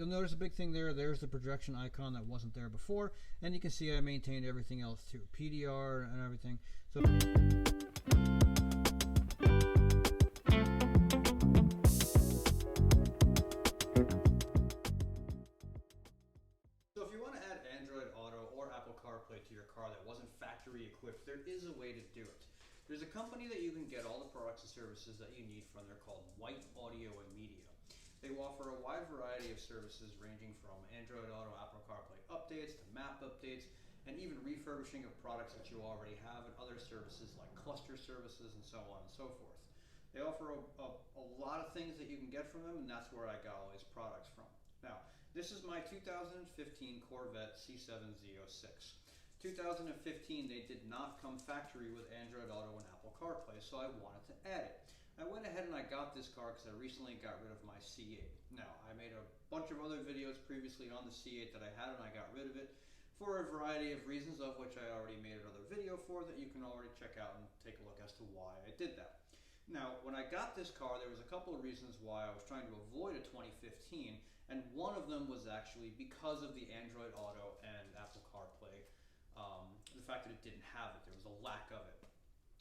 You'll notice a big thing there. There's the projection icon that wasn't there before, and you can see I maintained everything else too, PDR and everything. So if you want to add Android Auto or Apple CarPlay to your car that wasn't factory equipped, there is a way to do it. There's a company that you can get all the products and services that you need from. They're called White Audio and Media. They offer a wide variety of services ranging from Android Auto, Apple CarPlay updates to map updates, and even refurbishing of products that you already have, and other services like cluster services and so on and so forth. They offer a lot of things that you can get from them, and that's where I got all these products from. Now, this is my 2015 Corvette C7 Z06. 2015, they did not come factory with Android Auto and Apple CarPlay, so I wanted to add it. I went ahead and I got this car because I recently got rid of my C8. Now, I made a bunch of other videos previously on the C8 that I had, and I got rid of it for a variety of reasons, of which I already made another video for that you can already check out and take a look as to why I did that. Now, when I got this car, there was a couple of reasons why I was trying to avoid a 2015, and one of them was actually because of the Android Auto and Apple CarPlay, the fact that it didn't have it. There was a lack of it.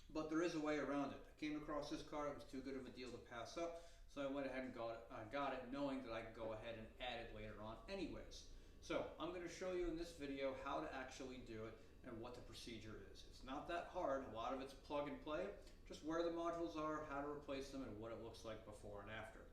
But there is a way around it. I came across this car, it was too good of a deal to pass up, so I went ahead and got it knowing that I could go ahead and add it later on anyways. So I'm going to show you in this video how to actually do it and what the procedure is. It's not that hard, a lot of it's plug and play, just where the modules are, how to replace them, and what it looks like before and after.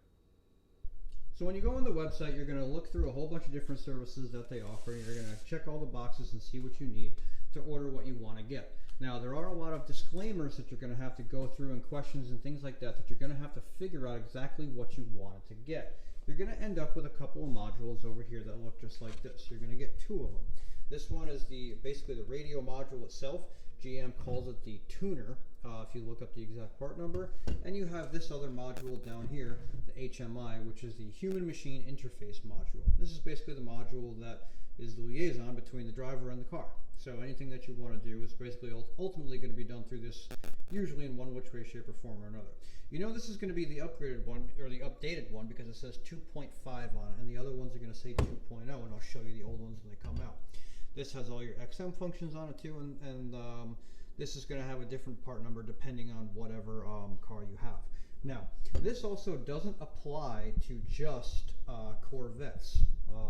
So when you go on the website, you're going to look through a whole bunch of different services that they offer. You're going to check all the boxes and see what you need to order what you want to get. Now, there are a lot of disclaimers that you're going to have to go through and questions and things like that you're going to have to figure out exactly what you wanted to get. You're going to end up with a couple of modules over here that look just like this. You're going to get two of them. This one is basically the radio module itself. GM calls it the tuner, if you look up the exact part number. And you have this other module down here, the HMI, which is the human machine interface module. This is basically the module that is the liaison between the driver and the car. So anything that you want to do is basically ultimately going to be done through this, usually in one which way, shape, or form or another. You know this is going to be the upgraded one, or the updated one, because it says 2.5 on it, and the other ones are going to say 2.0, and I'll show you the old ones when they come out. This has all your XM functions on it too, and this is going to have a different part number depending on whatever car you have. Now, this also doesn't apply to just Corvettes.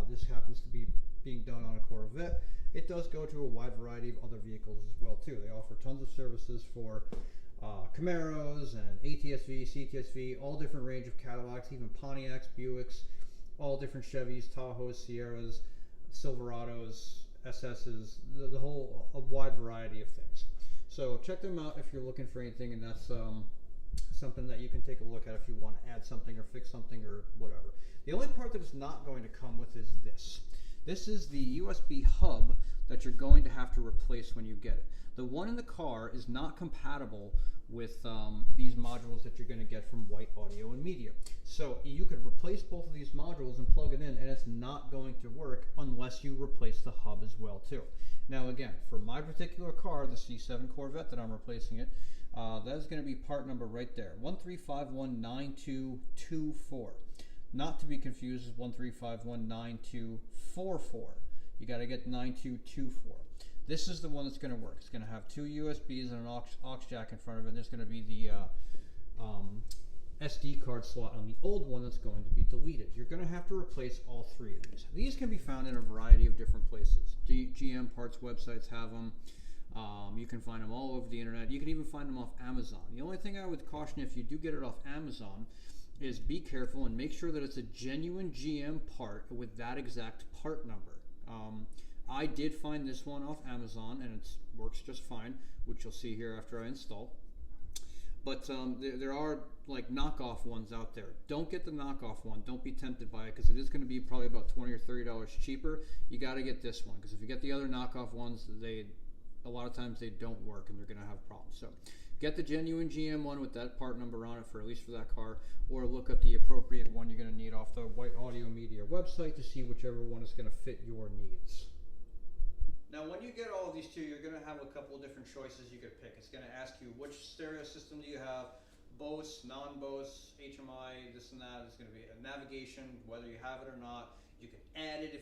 This happens to be being done on a Corvette. It does go to a wide variety of other vehicles as well too. They offer tons of services for Camaros and ATSV, CTSV, all different range of Cadillacs, even Pontiacs, Buicks, all different Chevys, Tahoes, Sierras, Silverados, SS's, the whole a wide variety of things. So check them out if you're looking for anything, and that's something that you can take a look at if you want to add something or fix something or whatever. The only part that it's not going to come with is this. This is the USB hub that you're going to have to replace when you get it. The one in the car is not compatible with these modules that you're going to get from White Audio and Media. So you could replace both of these modules and plug it in, and it's not going to work unless you replace the hub as well too. Now again, for my particular car, the C7 Corvette that I'm replacing it, that is going to be part number right there, 13519224. Not to be confused with 13519244. You got to get 9224. This is the one that's going to work. It's going to have two USBs and an aux jack in front of it. There's going to be the SD card slot on the old one that's going to be deleted. You're going to have to replace all three of these. These can be found in a variety of different places. GM parts websites have them. You can find them all over the internet. You can even find them off Amazon. The only thing I would caution if you do get it off Amazon is be careful and make sure that it's a genuine GM part with that exact part number. I did find this one off Amazon, and it works just fine, which you'll see here after I install. But there are like knockoff ones out there. Don't get the knockoff one. Don't be tempted by it, because it is going to be probably about $20 or $30 cheaper. You got to get this one, because if you get the other knockoff ones, a lot of times they don't work and they're going to have problems. So get the genuine GM one with that part number on it, for at least for that car, or look up the appropriate one you're going to need off the White Audio Media website to see whichever one is going to fit your needs. Now, when you get all of these two, you're going to have a couple of different choices you could pick. It's going to ask you which stereo system do you have, Bose, non-Bose, HMI, this and that. It's going to be a navigation, whether you have it or not. You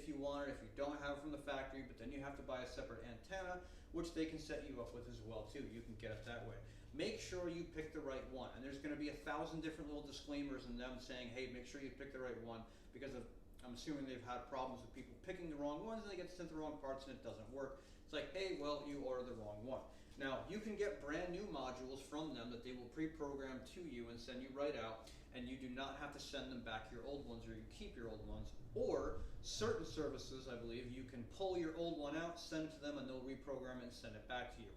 if you want it, if you don't have it from the factory, but then you have to buy a separate antenna, which they can set you up with as well too. You can get it that way. Make sure you pick the right one. And there's going to be 1,000 different little disclaimers in them saying, hey, make sure you pick the right one, because I'm assuming they've had problems with people picking the wrong ones and they get sent the wrong parts and it doesn't work. It's like, hey, well, you ordered the wrong one. Now, you can get brand new modules from them that they will pre-program to you and send you right out, and you do not have to send them back your old ones, or you keep your old ones. Or certain services, I believe, you can pull your old one out, send it to them, and they'll reprogram it and send it back to you.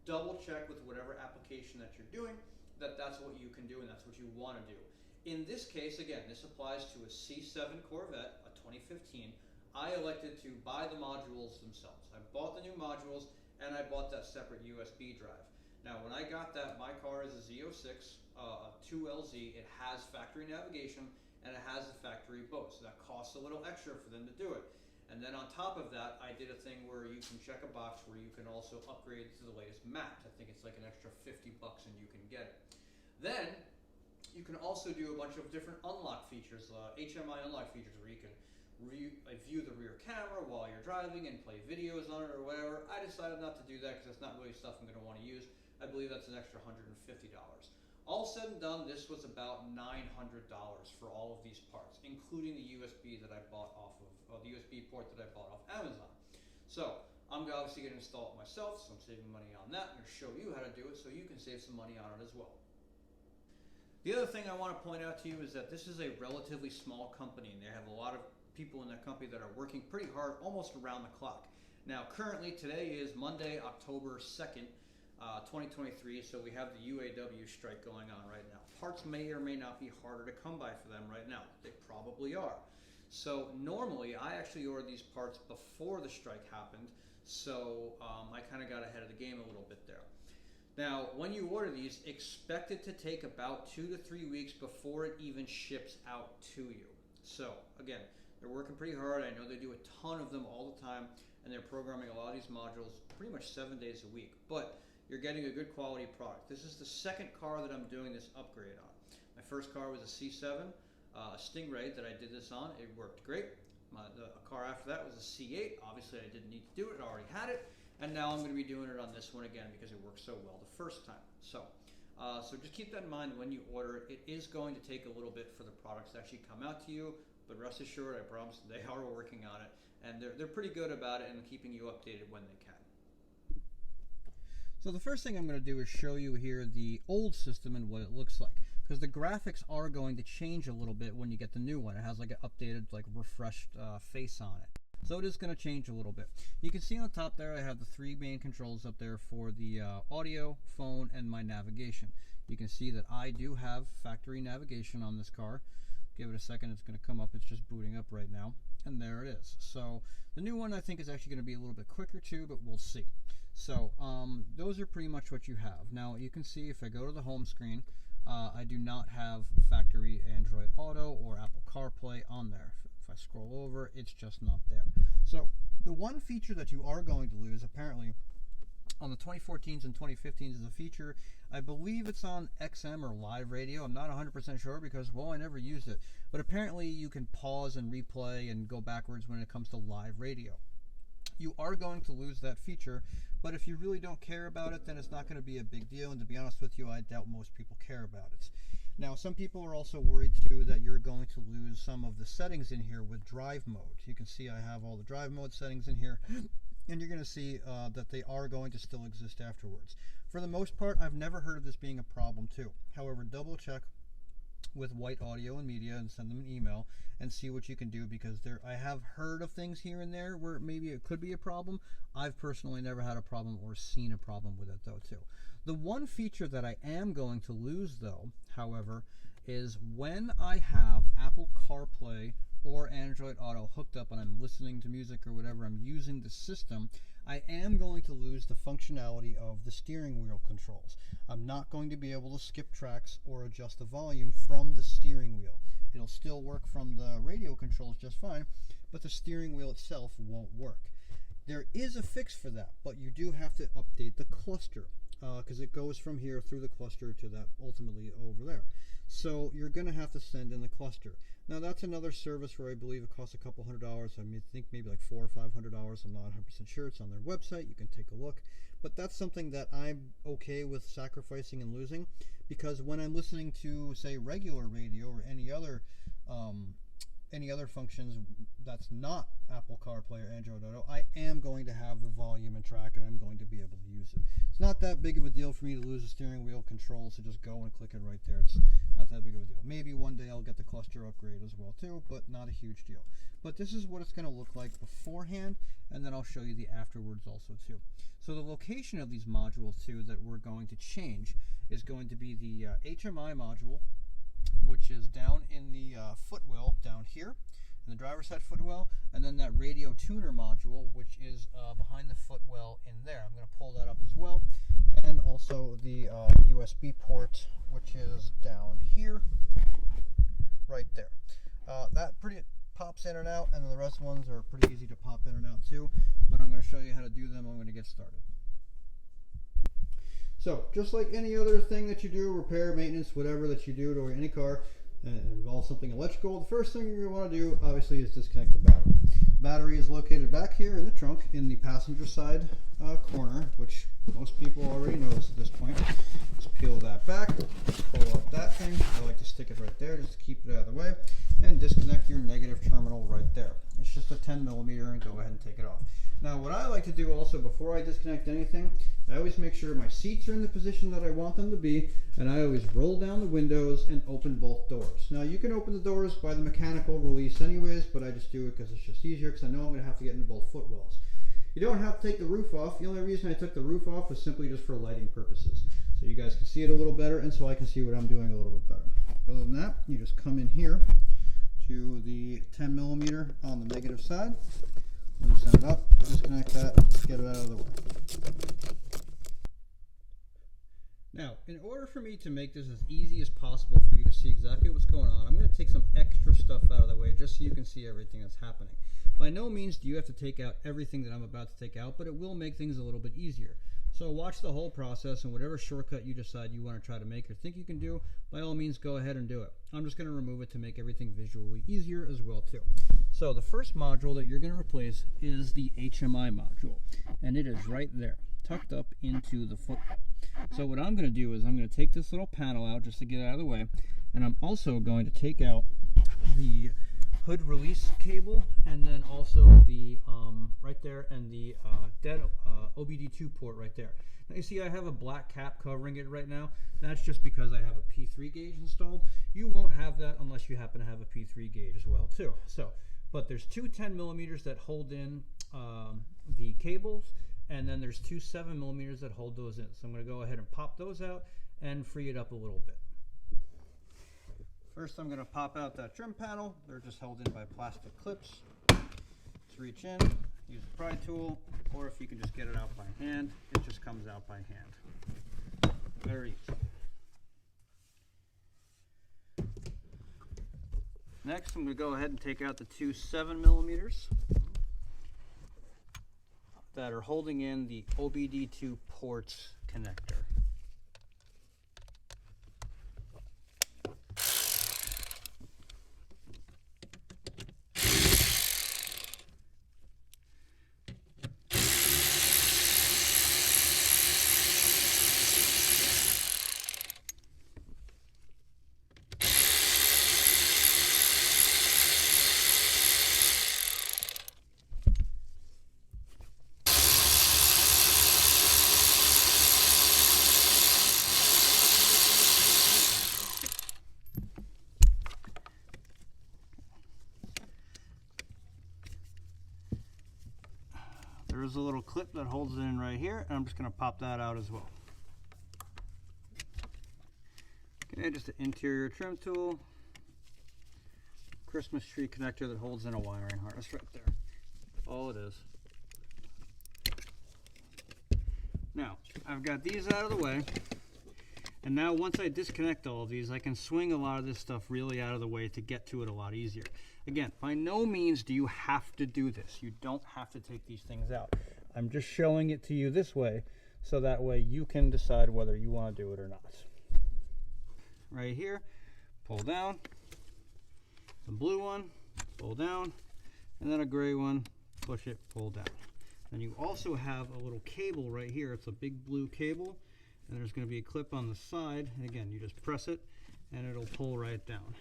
Double check with whatever application that you're doing that that's what you can do and that's what you want to do. In this case, again, this applies to a C7 Corvette, a 2015. I elected to buy the modules themselves. I bought the new modules and I bought that separate USB drive. Now, when I got that, my car is a Z06, a 2LZ. It has factory navigation and it has a factory boat, so that costs a little extra for them to do it. And then on top of that, I did a thing where you can check a box where you can also upgrade to the latest maps. I think it's like an extra $50 and you can get it. Then you can also do a bunch of different unlock features, HMI unlock features, where you can view the rear camera while you're driving and play videos on it or whatever. I decided not to do that because that's not really stuff I'm going to want to use. I believe that's an extra $150. All said and done, this was about $900 for all of these parts, including the USB that I bought off of, the USB port that I bought off Amazon. So I'm obviously going to install it myself, so I'm saving money on that. I'm going to show you how to do it so you can save some money on it as well. The other thing I want to point out to you is that this is a relatively small company, and they have a lot of people in that company that are working pretty hard almost around the clock. Now, currently, today is Monday, October 2nd, 2023, so we have the UAW strike going on right now. Parts may or may not be harder to come by for them right now. They probably are. So normally, I actually ordered these parts before the strike happened, so I kind of got ahead of the game a little bit there. Now, when you order these, expect it to take about 2 to 3 weeks before it even ships out to you. So, again, they're working pretty hard. I know they do a ton of them all the time, and they're programming a lot of these modules pretty much 7 days a week. But you're getting a good quality product. This is the second car that I'm doing this upgrade on. My first car was a C7, a Stingray that I did this on. It worked great. The car after that was a C8. Obviously, I didn't need to do it. I already had it. And now I'm going to be doing it on this one again because it worked so well the first time. So just keep that in mind when you order it. It is going to take a little bit for the products to actually come out to you, but rest assured, I promise they are working on it, and they're pretty good about it and keeping you updated when they can. So the first thing I'm going to do is show you here the old system and what it looks like, because the graphics are going to change a little bit when you get the new one. It has like an updated, like refreshed face on it. So it is going to change a little bit. You can see on the top there I have the 3 main controls up there for the audio, phone, and my navigation. You can see that I do have factory navigation on this car. Give it a second, it's going to come up. It's just booting up right now, and there it is. So the new one I think is actually going to be a little bit quicker too, but we'll see. So those are pretty much what you have. Now you can see if I go to the home screen, I do not have factory Android Auto or Apple CarPlay on there. If I scroll over, it's just not there. So the one feature that you are going to lose, apparently, on the 2014s and 2015s is a feature, I believe it's on XM or live radio. I'm not 100% sure because, well, I never used it. But apparently you can pause and replay and go backwards when it comes to live radio. You are going to lose that feature, but if you really don't care about it, then it's not going to be a big deal. And to be honest with you, I doubt most people care about it. Now, some people are also worried too that you're going to lose some of the settings in here with drive mode. You can see I have all the drive mode settings in here, and you're going to see that they are going to still exist afterwards. For the most part, I've never heard of this being a problem too. However, double check with White Audio and Media and send them an email and see what you can do, because I have heard of things here and there where maybe it could be a problem. I've personally never had a problem or seen a problem with it though too. The one feature that I am going to lose though, however, is when I have Apple CarPlay or Android Auto hooked up and I'm listening to music or whatever, I'm using the system, I am going to lose the functionality of the steering wheel controls. I'm not going to be able to skip tracks or adjust the volume from the steering wheel. It'll still work from the radio controls just fine, but the steering wheel itself won't work. there is a fix for that, but you do have to update the cluster because it goes from here through the cluster to that ultimately over there. So you're going to have to send in the cluster. Now that's another service where I believe it costs a couple $100. I think maybe like $400 or $500. I'm not 100% sure. It's on their website. You can take a look. But that's something that I'm okay with sacrificing and losing, because when I'm listening to, say, regular radio or any other functions that's not Apple CarPlay or Android Auto, I am going to have the volume and track, and I'm going to be able to use it. It's not that big of a deal for me to lose the steering wheel control, so just go and click it right there. It's not that big of a deal. Maybe one day I'll get the cluster upgrade as well too, but not a huge deal. But this is what it's going to look like beforehand, and then I'll show you the afterwards also too. So the location of these modules too that we're going to change is going to be the HMI module, which is down in the footwell down here, in the driver's side footwell, and then that radio tuner module, which is behind the footwell in there. I'm going to pull that up as well, and also the USB port, which is down here, right there. That pretty pops in and out, and then the rest of the ones are pretty easy to pop in and out too, but I'm going to show you how to do them. I'm going to get started. So, just like any other thing that you do, repair, maintenance, whatever that you do to any car, and it involves something electrical, the first thing you're going to want to do, obviously, is disconnect the battery. The battery is located back here in the trunk, in the passenger side corner, which most people already notice at this point. Just peel that back, pull up that thing. I like to stick it right there just to keep it out of the way, and disconnect your negative terminal right there. It's just a 10mm, and go ahead and take it off. Now, what I like to do also before I disconnect anything, I always make sure my seats are in the position that I want them to be, and I always roll down the windows and open both doors. Now, you can open the doors by the mechanical release anyways, but I just do it because it's just easier, because I know I'm going to have to get into both footwells. You don't have to take the roof off. The only reason I took the roof off was simply just for lighting purposes, so you guys can see it a little better, and so I can see what I'm doing a little bit better. Other than that, you just come in here to the 10mm on the negative side, loosen it up, disconnect that, get it out of the way. Now, in order for me to make this as easy as possible for you to see exactly what's going on, I'm going to take some extra stuff out of the way just so you can see everything that's happening. By no means do you have to take out everything that I'm about to take out, but it will make things a little bit easier. So watch the whole process, and whatever shortcut you decide you want to try to make or think you can do, by all means go ahead and do it. I'm just going to remove it to make everything visually easier as well too. So the first module that you're going to replace is the HMI module, and it is right there, tucked up into the footwell. So what I'm going to do is I'm going to take this little panel out just to get it out of the way, and I'm also going to take out the hood release cable, and then also the right there, and the dead OBD2 port right there. Now you see I have a black cap covering it right now. That's just because I have a P3 gauge installed. You won't have that unless you happen to have a P3 gauge as well too. So, but there's two 10mm that hold in the cables, and then there's two 7mm that hold those in. So I'm going to go ahead and pop those out and free it up a little bit. First, I'm going to pop out that trim panel. They're just held in by plastic clips. Just reach in, use the pry tool, or if you can just get it out by hand, it just comes out by hand. Very easy. Next, I'm going to go ahead and take out the two 7mm that are holding in the OBD2 ports connector. There's a little clip that holds it in right here, and I'm just going to pop that out as well. Okay, just an interior trim tool, Christmas tree connector that holds in a wiring harness right there. All it is. Now, I've got these out of the way, And now once I disconnect all of these, I can swing a lot of this stuff really out of the way to get to it a lot easier. Again, by no means do you have to do this. You don't have to take these things out. I'm just showing it to you this way, so that way you can decide whether you want to do it or not. Right here, pull down. The blue one, pull down. And then a gray one, push it, pull down. And you also have a little cable right here. It's a big blue cable. And there's going to be a clip on the side. And again, you just press it, and it'll pull right down.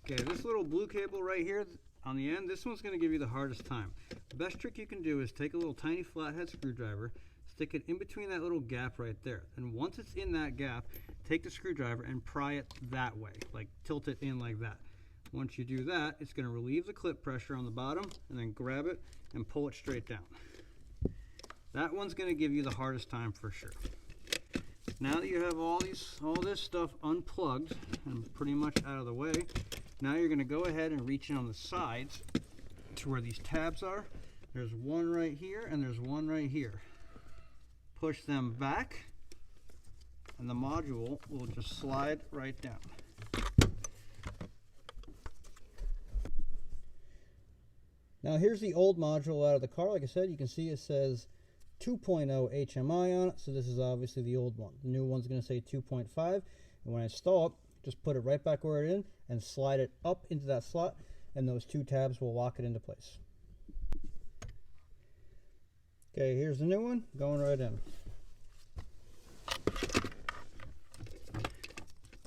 Okay, this little blue cable right here on the end, this one's going to give you the hardest time. The best trick you can do is take a little tiny flathead screwdriver, stick it in between that little gap right there. And once it's in that gap, take the screwdriver and pry it that way, like tilt it in like that. Once you do that, it's going to relieve the clip pressure on the bottom, and then grab it and pull it straight down. That one's going to give you the hardest time for sure. Now that you have all this stuff unplugged and pretty much out of the way, now you're going to go ahead and reach in on the sides to where these tabs are. There's one right here and there's one right here. Push them back and the module will just slide right down. Now here's the old module out of the car. Like I said, you can see it says 2.0 HMI on it, so this is obviously the old one. The new one's going to say 2.5, and when I install it, just put it right back where it is and slide it up into that slot, and those two tabs will lock it into place. Okay, here's the new one, going right in.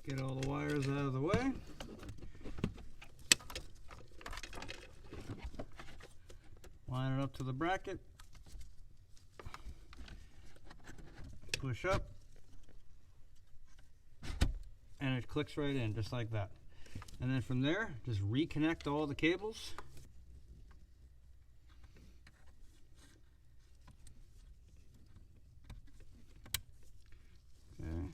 Get all the wires out of the way. Line it up to the bracket. Push up. And it clicks right in, just like that. And then from there, just reconnect all the cables. Okay.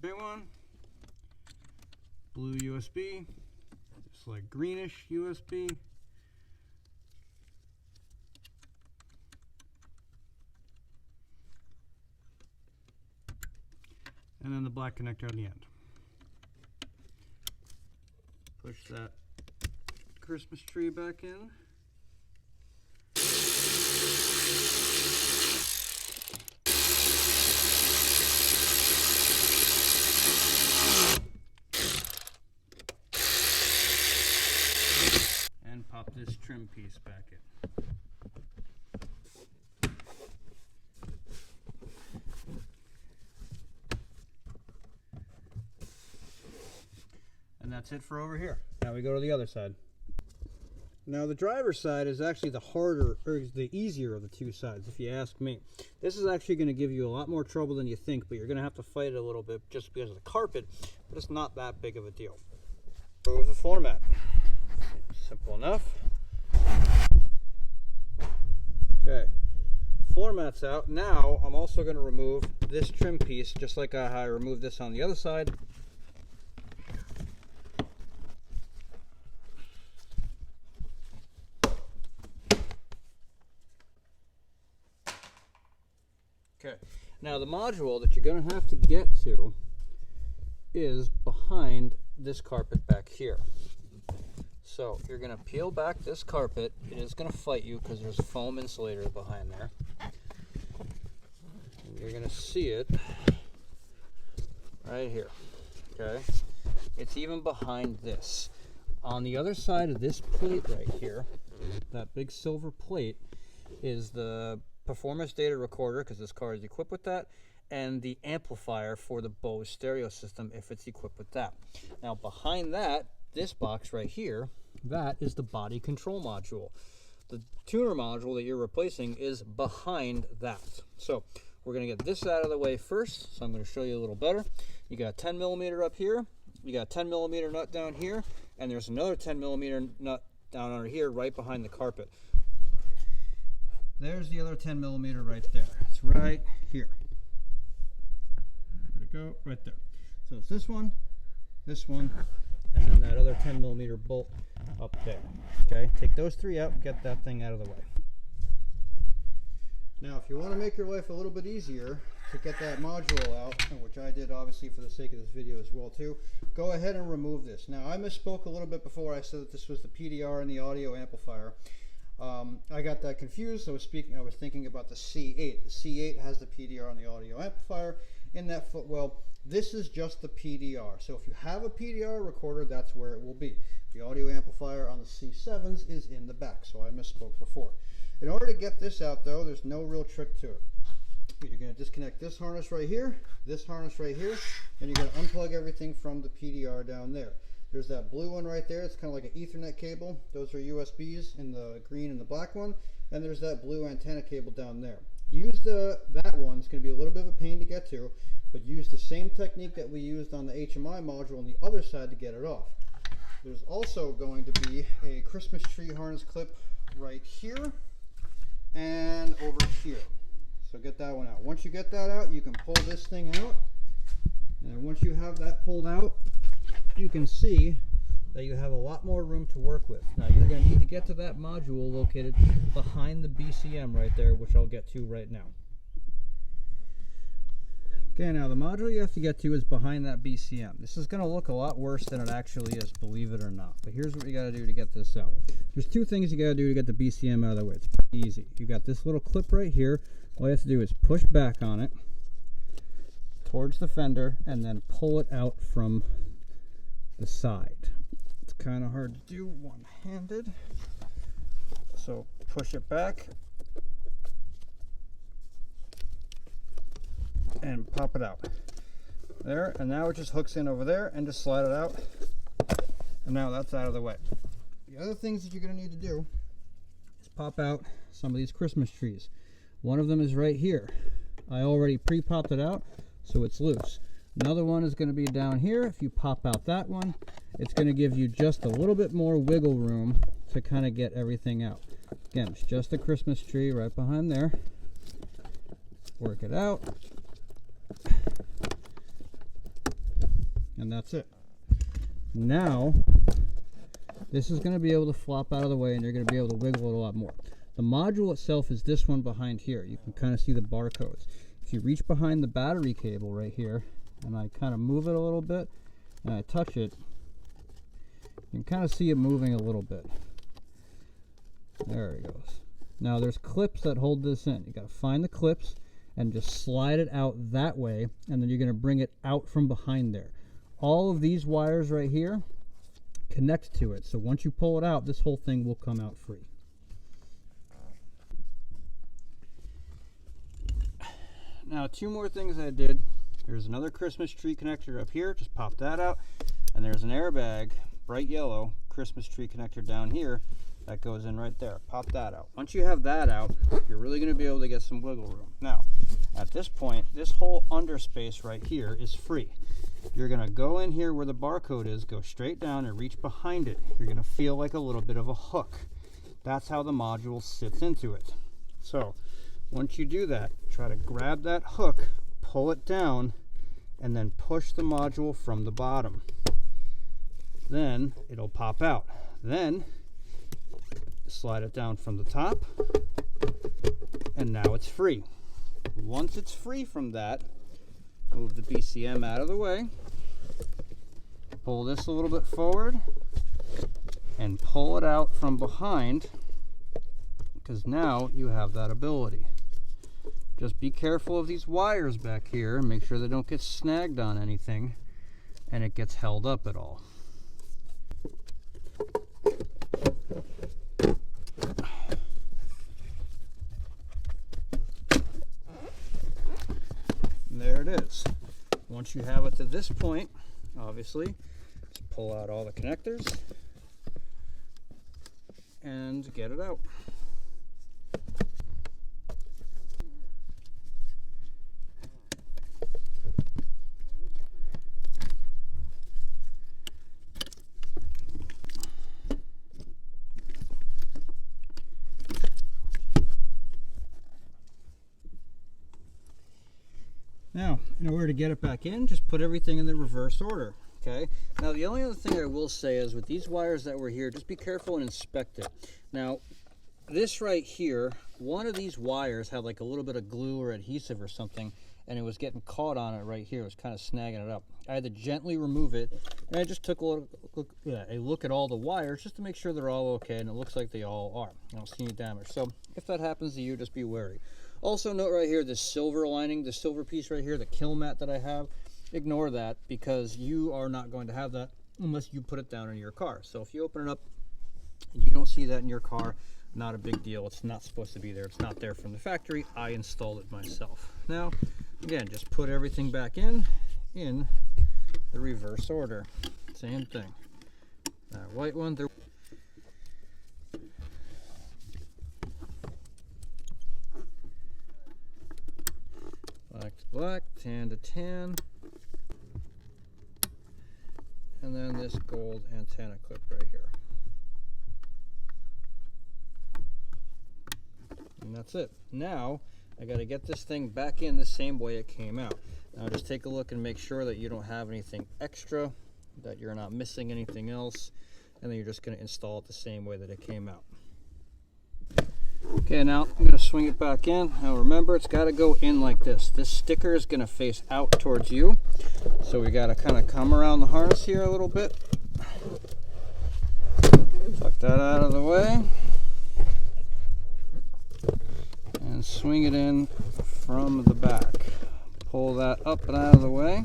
Big one. Blue USB. Just like greenish USB. And then the black connector on the end. Push that Christmas tree back in. And pop this trim piece back in. And that's it for over here. Now we go to the other side. Now the driver's side is actually the harder, or the easier of the two sides, if you ask me. This is actually going to give you a lot more trouble than you think, but you're going to have to fight it a little bit just because of the carpet, but it's not that big of a deal. Remove the floor mat. Simple enough. Okay. Floor mat's out. Now I'm also going to remove this trim piece, just like how I removed this on the other side. Okay, now the module that you're going to have to get to is behind this carpet back here. So you're going to peel back this carpet. It is going to fight you because there's a foam insulator behind there. And you're going to see it right here. Okay, it's even behind this. On the other side of this plate right here, that big silver plate, is the performance data recorder, because this car is equipped with that, and the amplifier for the Bose stereo system if it's equipped with that. Now behind that, this box right here, that is the body control module. The tuner module that you're replacing is behind that. So we're going to get this out of the way first, so I'm going to show you a little better. You got a 10 millimeter up here, you got a 10 millimeter nut down here, and there's another 10 millimeter nut down under here right behind the carpet. There's the other 10 millimeter right there. It's right here. Where'd it go? Right there. So it's this one, and then that other 10 millimeter bolt up there. Okay, take those three out and get that thing out of the way. Now, if you want to make your life a little bit easier to get that module out, which I did obviously for the sake of this video as well too, go ahead and remove this. Now, I misspoke a little bit before. I said that this was the PDR and the audio amplifier. I got that confused. I was thinking about the C8. The C8 has the PDR and the audio amplifier in that footwell. This is just the PDR. So if you have a PDR recorder, that's where it will be. The audio amplifier on the C7s is in the back, so I misspoke before. In order to get this out though, there's no real trick to it. You're going to disconnect this harness right here, this harness right here, and you're going to unplug everything from the PDR down there. There's that blue one right there. It's kind of like an Ethernet cable. Those are USBs in the green and the black one. And there's that blue antenna cable down there. Use that one. It's going to be a little bit of a pain to get to, but use the same technique that we used on the HMI module on the other side to get it off. There's also going to be a Christmas tree harness clip right here and over here. So get that one out. Once you get that out, you can pull this thing out. And once you have that pulled out, you can see that you have a lot more room to work with. Now you're going to need to get to that module located behind the BCM right there, which I'll get to right now. Okay, now the module you have to get to is behind that BCM. This is going to look a lot worse than it actually is, believe it or not. But here's what you got to do to get this out. There's two things you got to do to get the BCM out of the way. It's pretty easy. You got this little clip right here. All you have to do is push back on it towards the fender and then pull it out from the side. It's kind of hard to do one-handed. So push it back and pop it out. There, and now it just hooks in over there and just slide it out. And now that's out of the way. The other things that you're going to need to do is pop out some of these Christmas trees. One of them is right here. I already pre-popped it out, so it's loose. Another one is going to be down here. If you pop out that one, it's going to give you just a little bit more wiggle room to kind of get everything out. Again, it's just a Christmas tree right behind there. Work it out. And that's it. Now, this is going to be able to flop out of the way and you're going to be able to wiggle it a lot more. The module itself is this one behind here. You can kind of see the barcodes. If you reach behind the battery cable right here, and I kind of move it a little bit, and I touch it, you can kind of see it moving a little bit. There it goes. Now there's clips that hold this in. You got to find the clips and just slide it out that way, and then you're going to bring it out from behind there. All of these wires right here connect to it, so once you pull it out, this whole thing will come out free. Now, two more things I did. There's another Christmas tree connector up here, just pop that out, and there's an airbag, bright yellow, Christmas tree connector down here that goes in right there. Pop that out. Once you have that out, you're really going to be able to get some wiggle room. Now, at this point, this whole under space right here is free. You're going to go in here where the barcode is, go straight down and reach behind it. You're going to feel like a little bit of a hook. That's how the module sits into it. So, once you do that, try to grab that hook, pull it down, and then push the module from the bottom. Then it'll pop out. Then slide it down from the top, and now it's free. Once it's free from that, move the BCM out of the way, pull this a little bit forward, and pull it out from behind, because now you have that ability. Just be careful of these wires back here. Make sure they don't get snagged on anything and it gets held up at all. And there it is. Once you have it to this point, obviously, just pull out all the connectors and get it out. Now, in order to get it back in, just put everything in the reverse order, okay? Now, the only other thing I will say is with these wires that were here, just be careful and inspect it. Now, this right here, one of these wires had like a little bit of glue or adhesive or something, and it was getting caught on it right here. It was kind of snagging it up. I had to gently remove it, and I just took a look at all the wires just to make sure they're all okay, and it looks like they all are. I don't see any damage. So if that happens to you, just be wary. Also note right here, this silver lining, the silver piece right here, the kill mat that I have, ignore that because you are not going to have that unless you put it down in your car. So if you open it up and you don't see that in your car, not a big deal. It's not supposed to be there. It's not there from the factory. I installed it myself. Now, again, just put everything back in the reverse order. Same thing. That white one, black to black, tan to tan, and then this gold antenna clip right here. And that's it. Now I got to get this thing back in the same way it came out. Now just take a look and make sure that you don't have anything extra, that you're not missing anything else, and then you're just going to install it the same way that it came out. Okay, now I'm going to swing it back in. Now remember, it's got to go in like this. This sticker is going to face out towards you, so we got to kind of come around the harness here a little bit. Tuck that out of the way. And swing it in from the back. Pull that up and out of the way.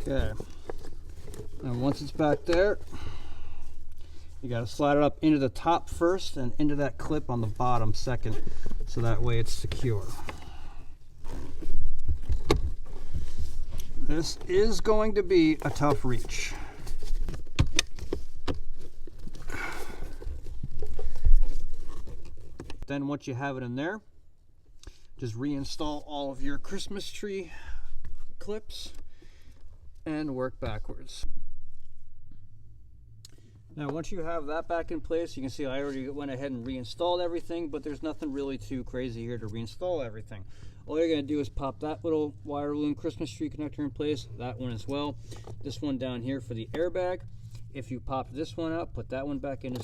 Okay. And once it's back there, you got to slide it up into the top first and into that clip on the bottom second, so that way it's secure. This is going to be a tough reach. Then once you have it in there, just reinstall all of your Christmas tree clips and work backwards. Now once you have that back in place, you can see I already went ahead and reinstalled everything, but there's nothing really too crazy here to reinstall everything. All you're going to do is pop that little wire loom Christmas tree connector in place, that one as well. This one down here for the airbag. If you pop this one out, put that one back in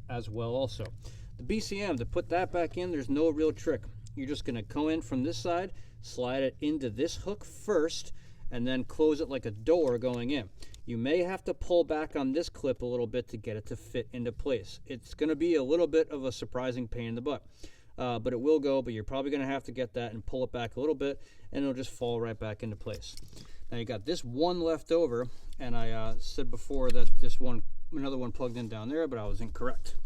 as well also. The BCM, to put that back in, there's no real trick. You're just going to go in from this side, slide it into this hook first, and then close it like a door going in. You may have to pull back on this clip a little bit to get it to fit into place. It's going to be a little bit of a surprising pain in the butt. But it will go, but you're probably going to have to get that and pull it back a little bit, and it'll just fall right back into place. Now you got this one left over, and I said before that another one plugged in down there, but I was incorrect.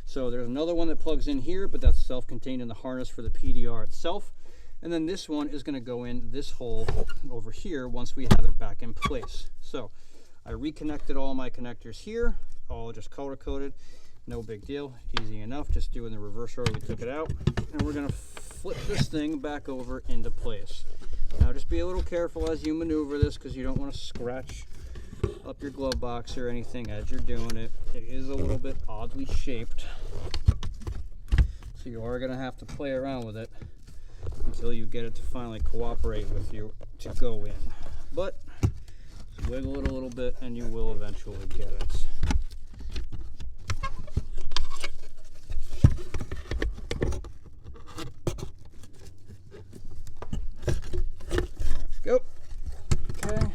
So there's another one that plugs in here, but that's self-contained in the harness for the PDR itself. And then this one is going to go in this hole over here once we have it back in place. So I reconnected all my connectors here, all just color-coded. No big deal, easy enough, just doing the reverse order we took it out. And we're going to flip this thing back over into place. Now just be a little careful as you maneuver this, because you don't want to scratch up your glove box or anything as you're doing it. It is a little bit oddly shaped, so you are going to have to play around with it until you get it to finally cooperate with you to go in. But just wiggle it a little bit and you will eventually get it. Go. Okay.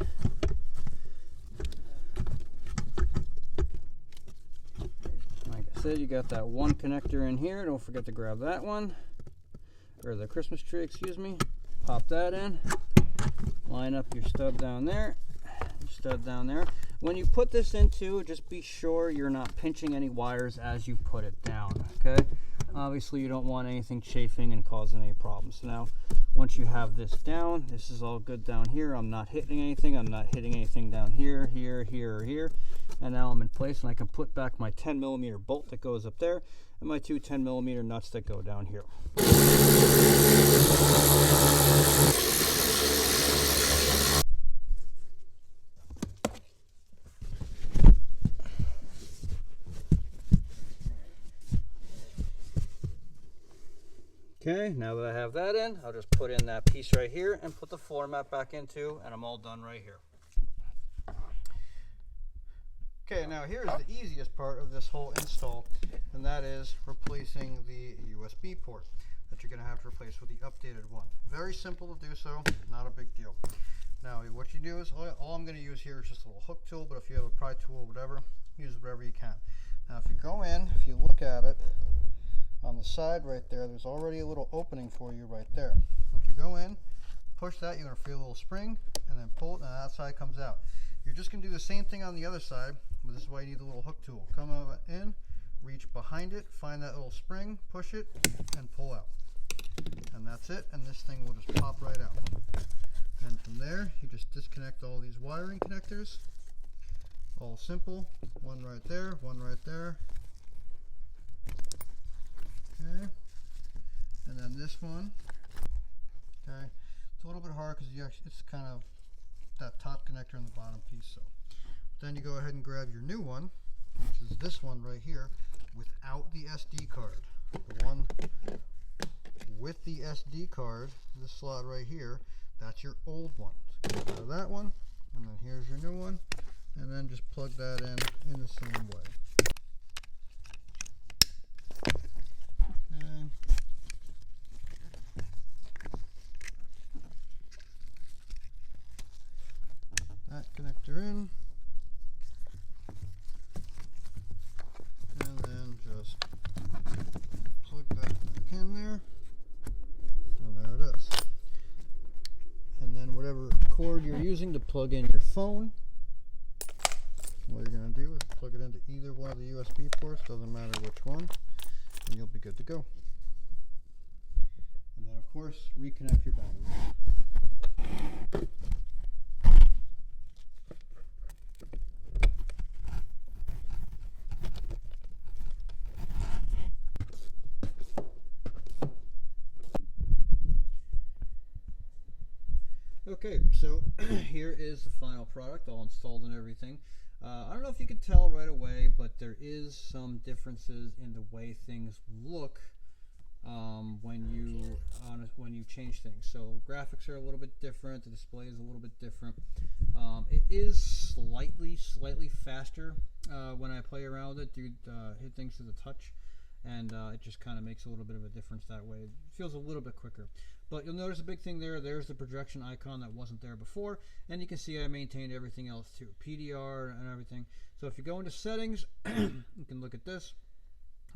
Like I said, you got that one connector in here. Don't forget to grab that one, or the Christmas tree, excuse me. Pop that in. Line up your stud down there. Your stud down there. When you put this into, just be sure you're not pinching any wires as you put it down. Okay. Obviously, you don't want anything chafing and causing any problems. So now, once you have this down, this is all good down here. I'm not hitting anything. I'm not hitting anything down here, here, here, or here. And now I'm in place, and I can put back my 10mm bolt that goes up there and my two 10mm nuts that go down here. Okay, now that I have that in, I'll just put in that piece right here and put the floor mat back into, and I'm all done right here. Okay, now here's the easiest part of this whole install, and that is replacing the USB port that you're going to have to replace with the updated one. Very simple to do so, not a big deal. Now what you do is, all I'm going to use here is just a little hook tool, but if you have a pry tool or whatever, use whatever you can. Now if you go in, if you look at it, on the side right there, there's already a little opening for you right there. Once you go in, push that, you're going to feel a little spring, and then pull it, and that side comes out. You're just going to do the same thing on the other side, but this is why you need the little hook tool. Come in, reach behind it, find that little spring, push it, and pull out. And that's it, and this thing will just pop right out. And from there, you just disconnect all these wiring connectors. All simple. One right there, one right there. Okay, and then this one. Okay, it's a little bit hard because it's kind of that top connector and the bottom piece. So then you go ahead and grab your new one, which is this one right here, without the SD card. The one with the SD card, this slot right here, that's your old one. So get rid of that one, and then here's your new one, and then just plug that in the same way. That connector in, and then just plug that back in there, and there it is. And then whatever cord you're using to plug in your phone, what you're going to do is plug it into either one of the USB ports, doesn't matter which one, and you'll be good to go. And then of course, reconnect your battery. Okay, so here is the final product, all installed and everything. I don't know if you can tell right away, but there is some differences in the way things look when you change things. So graphics are a little bit different, the display is a little bit different. It is slightly faster when I play around with it, hit things to the touch, and it just kind of makes a little bit of a difference that way. It feels a little bit quicker. But you'll notice a big thing there, there's the projection icon that wasn't there before, and you can see I maintained everything else too, PDR and everything. So if you go into settings, you can look at this,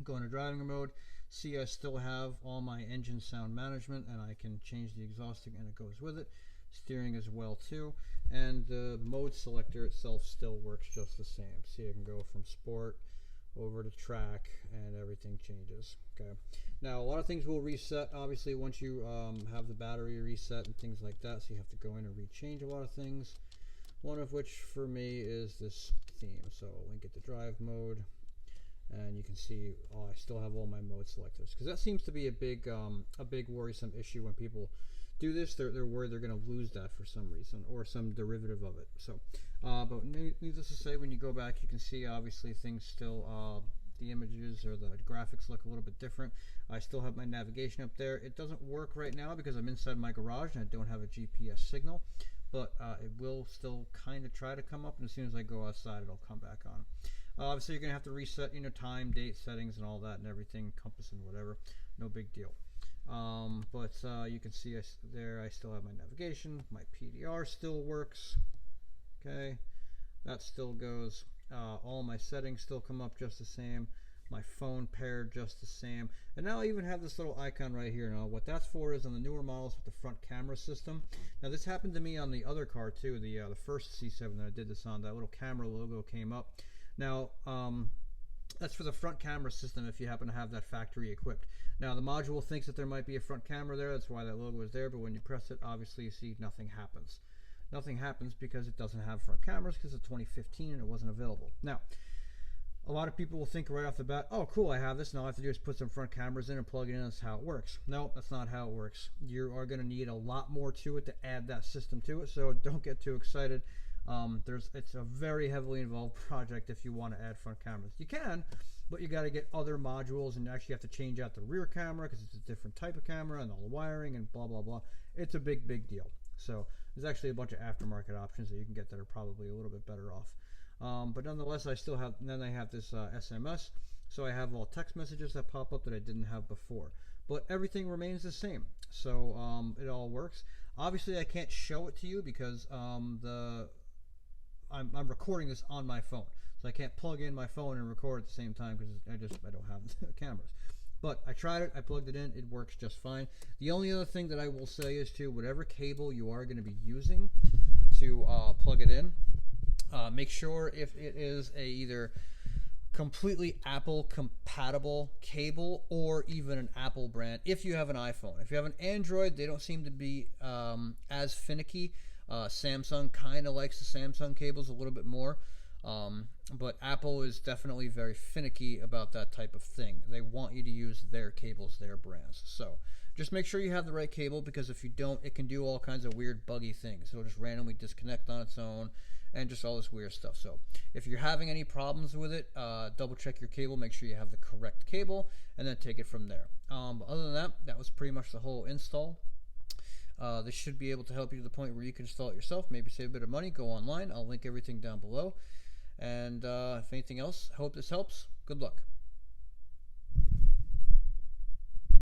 go into driving mode, see I still have all my engine sound management, and I can change the exhausting and it goes with it. Steering as well too, and the mode selector itself still works just the same. See, I can go from sport over to track, and everything changes. Okay, now a lot of things will reset obviously once you have the battery reset and things like that, so you have to go in and rechange a lot of things, one of which for me is this theme. So I'll link it to drive mode, and you can see I still have all my mode selectors, because that seems to be a big worrisome issue when people do this. They're worried they're going to lose that for some reason, or some derivative of it. So but needless to say, when you go back, you can see obviously things still, the images or the graphics look a little bit different. I still have my navigation up there. It doesn't work right now because I'm inside my garage and I don't have a GPS signal, but it will still kind of try to come up, and as soon as I go outside, it'll come back on. Obviously you're going to have to reset, time, date, settings, and all that and everything, compass and whatever. No big deal. But you can see there I still have my navigation. My PDR still works. Okay, that still goes. All my settings still come up just the same. My phone paired just the same. And now I even have this little icon right here. Now what that's for is on the newer models with the front camera system. Now this happened to me on the other car too, the first C7 that I did this on. That little camera logo came up. Now that's for the front camera system if you happen to have that factory equipped. Now the module thinks that there might be a front camera there, that's why that logo is there, but when you press it, obviously you see nothing happens. Nothing happens because it doesn't have front cameras, because it's 2015 and it wasn't available. Now, a lot of people will think right off the bat, oh cool, I have this, now all I have to do is put some front cameras in and plug it in, that's how it works. No, that's not how it works. You are going to need a lot more to it to add that system to it, so don't get too excited. It's a very heavily involved project if you want to add front cameras. You can, but you got to get other modules, and actually have to change out the rear camera because it's a different type of camera and all the wiring and blah blah blah. It's a big deal. So there's actually a bunch of aftermarket options that you can get that are probably a little bit better off. But nonetheless, I still have, and then I have this SMS, so I have all text messages that pop up that I didn't have before. But everything remains the same, so it all works. Obviously, I can't show it to you because I'm recording this on my phone, so I can't plug in my phone and record at the same time because I don't have the cameras. But I tried it, I plugged it in, it works just fine. The only other thing that I will say is to whatever cable you are going to be using to plug it in, make sure if it is a either completely Apple compatible cable or even an Apple brand if you have an iPhone. If you have an Android, they don't seem to be as finicky. Samsung kind of likes the Samsung cables a little bit more. But Apple is definitely very finicky about that type of thing. They want you to use their cables, their brands. So just make sure you have the right cable, because if you don't, it can do all kinds of weird buggy things. It'll just randomly disconnect on its own and just all this weird stuff. So if you're having any problems with it, double check your cable, make sure you have the correct cable, and then take it from there. But other than that, that was pretty much the whole install. This should be able to help you to the point where you can install it yourself, maybe save a bit of money, go online. I'll link everything down below. And if anything else, I hope this helps. Good luck.